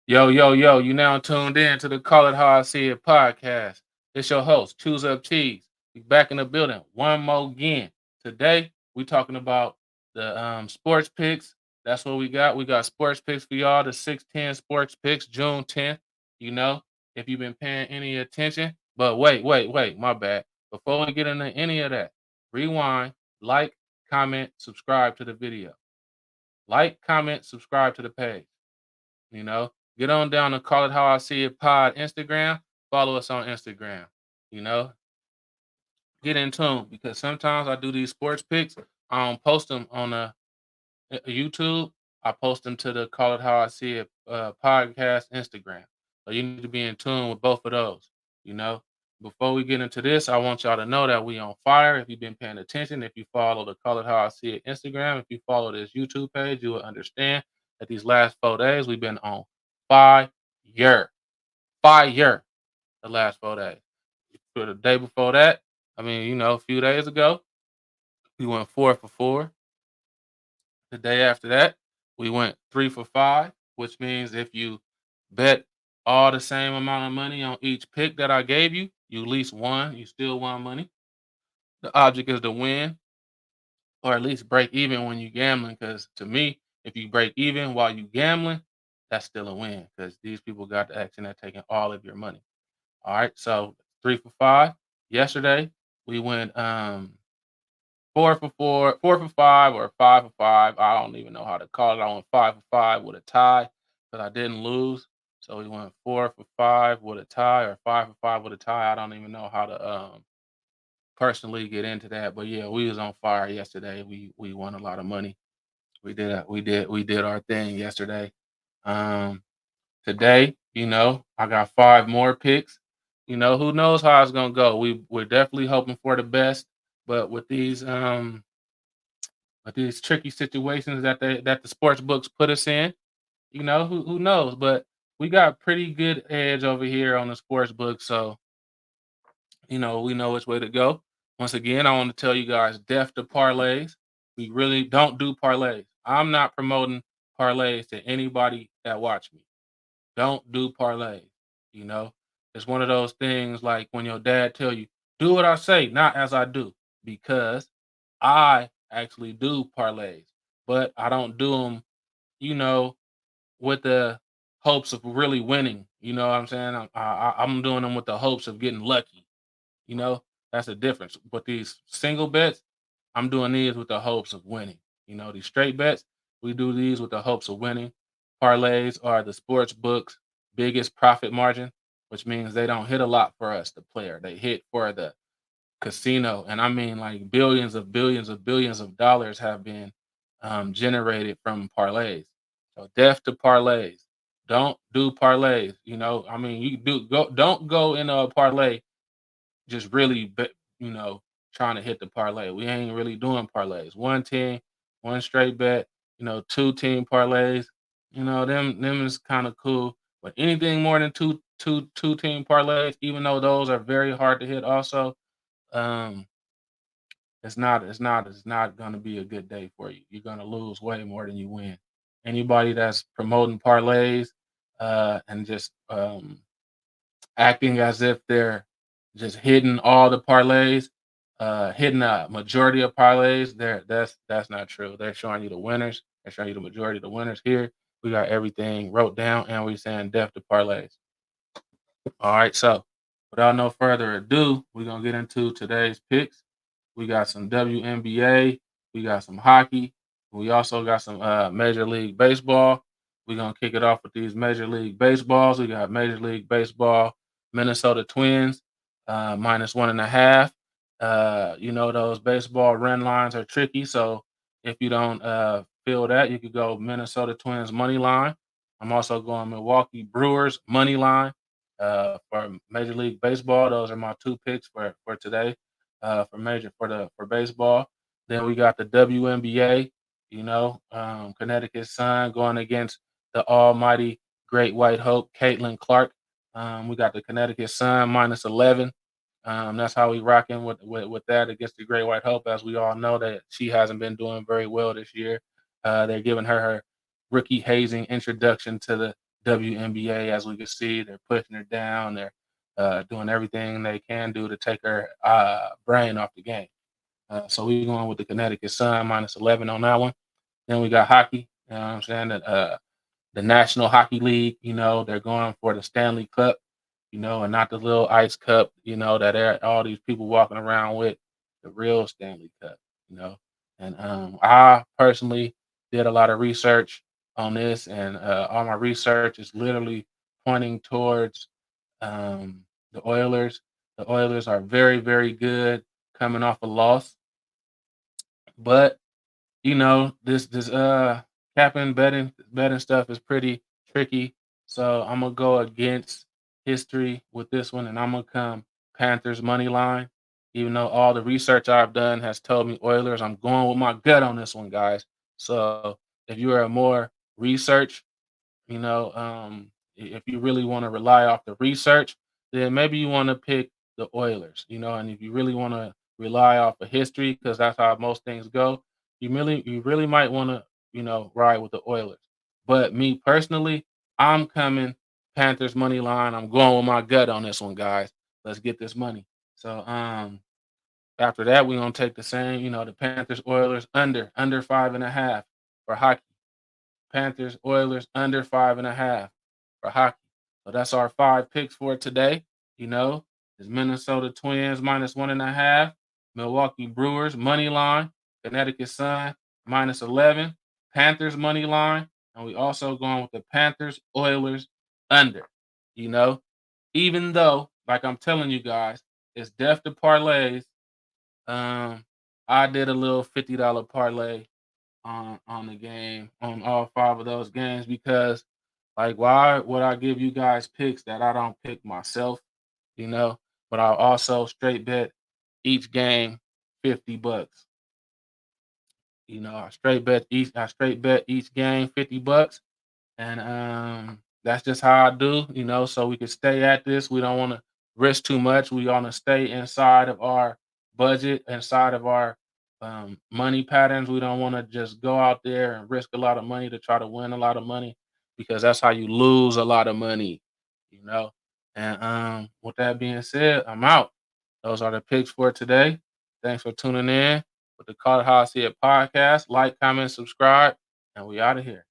Yo, yo, yo, you now tuned in to the Call It How I See It podcast. It's your host, Choose Up Cheese. We back in the building one more again. Today, we talking about the sports picks. That's what we got. We got sports picks for y'all, the 610 sports picks, June 10th. You know, if you've been paying any attention. But wait, my bad. Before we get into any of that, rewind, like, comment, subscribe to the video. Like, comment, subscribe to the page. You know, get on down and Call It How I See It pod Instagram. Follow us on Instagram. You know, get in tune because sometimes I do these sports picks. I don't post them on YouTube. I post them to the Call It How I See It podcast Instagram. So you need to be in tune with both of those. You know, before we get into this, I want y'all to know that we on fire. If you've been paying attention, if you follow the Call It How I See It Instagram, if you follow this YouTube page, you will understand that these last 4 days we've been on fire, fire. The last 4 days. For the day before that, I mean, a few days ago, we went 4 for 4. The day after that, we went 3 for 5, which means if you bet all the same amount of money on each pick that I gave you, you at least won. You still won money. The object is to win or at least break even when you gambling. Because to me, if you break even while you gambling, that's still a win. Because these people got the action at taking all of your money. All right, so 3 for 5. Yesterday we went 4 for 4, 4 for 5, or 5 for 5. I don't even know how to call it. I went 5 for 5 with a tie because I didn't lose. So we went 4 for 5 with a tie, or 5 for 5 with a tie. I don't even know how to personally get into that. But yeah, we was on fire yesterday. We won a lot of money. We did our thing yesterday. Um Today, I got 5 more picks. Who knows how it's gonna go. We're definitely hoping for the best, but with these tricky situations that the sports books put us in, who knows? But we got pretty good edge over here on the sports book, so we know which way to go. Once again, I want to tell you guys, deaf to parlays. We really don't do parlays. I'm not promoting parlays to anybody that watch me. Don't do parlays. You know, it's one of those things like when your dad tell you, "Do what I say, not as I do," because I actually do parlays, but I don't do them, you know, with the hopes of really winning. You know what I'm saying? I'm doing them with the hopes of getting lucky. You know, that's the difference. But these single bets, I'm doing these with the hopes of winning. These straight bets, we do these with the hopes of winning. Parlays are the sports books' biggest profit margin, which means they don't hit a lot for us, the player. They hit for the casino. And I mean, like billions of billions of billions of dollars have been generated from parlays. So, death to parlays. Don't do parlays. I mean, you do go. Don't go in a parlay just really, trying to hit the parlay. We ain't really doing parlays. One team, one straight bet. 2 team parlays. Them is kind of cool. But anything more than two team parlays, even though those are very hard to hit, also, um, it's not gonna be a good day for you. You're gonna lose way more than you win. Anybody that's promoting parlays and just acting as if they're just hitting all the parlays, hitting a majority of parlays. That's not true. They're showing you the winners. They're showing you the majority of the winners here. We got everything wrote down, and we saying death to parlays. All right, so without no further ado, we're gonna get into today's picks. We got some WNBA, we got some hockey, we also got some Major League Baseball. We're gonna kick it off with these Major League Baseballs. We got Major League Baseball, Minnesota Twins, -1.5. Those baseball run lines are tricky, so if you don't feel that, you could go Minnesota Twins money line. I'm also going Milwaukee Brewers money line for Major League Baseball. Those are my 2 picks for today for baseball. Then we got the WNBA. Connecticut Sun going against the almighty Great White Hope, Caitlin Clark. We got the Connecticut Sun -11. That's how we rocking with that against the Great White Hope. As we all know, that she hasn't been doing very well this year. They're giving her rookie hazing introduction to WNBA, as we can see. They're pushing her down. They're doing everything they can do to take her brain off the game. So we're going with the Connecticut Sun -11 on that one. Then we got hockey. You know what I'm saying? The National Hockey League, they're going for the Stanley Cup, and not the little ice cup, that all these people walking around with, the real Stanley Cup, you know. And I personally did a lot of research on this, and all my research is literally pointing towards the Oilers. The Oilers are very, very good coming off a loss, but this capping betting stuff is pretty tricky. So I'm gonna go against history with this one, and I'm gonna come Panthers money line. Even though all the research I've done has told me Oilers, I'm going with my gut on this one, guys. So if you are more research if you really want to rely off the research, then maybe you want to pick the Oilers, and if you really want to rely off of history, because that's how most things go, you really might want to, ride with the Oilers. But me personally, I'm coming Panthers money line. I'm going with my gut on this one, guys. Let's get this money. So after that, we're gonna take the same, the Panthers Oilers under 5.5 for hockey. Panthers, Oilers under 5.5 for hockey. So that's our five picks for today. Is Minnesota Twins -1.5, Milwaukee Brewers money line, Connecticut Sun -11, Panthers money line, and we also going with the Panthers Oilers under. You know, Even though, like I'm telling you guys, it's death to parlays. Um, I did a little $50 parlay on the game on all five of those games because like why would I give you guys picks that I don't pick myself, you know? But I also straight bet each game $50. I straight bet each game $50. And that's just how I do, so we can stay at this. We don't want to risk too much. We want to stay inside of our budget, inside of our money patterns. We don't want to just go out there and risk a lot of money to try to win a lot of money because that's how you lose a lot of money, you know. And with that being said, I'm out. Those are the picks for today. Thanks for tuning in with the Call It How I See It podcast. Like, comment, subscribe, and we out of here.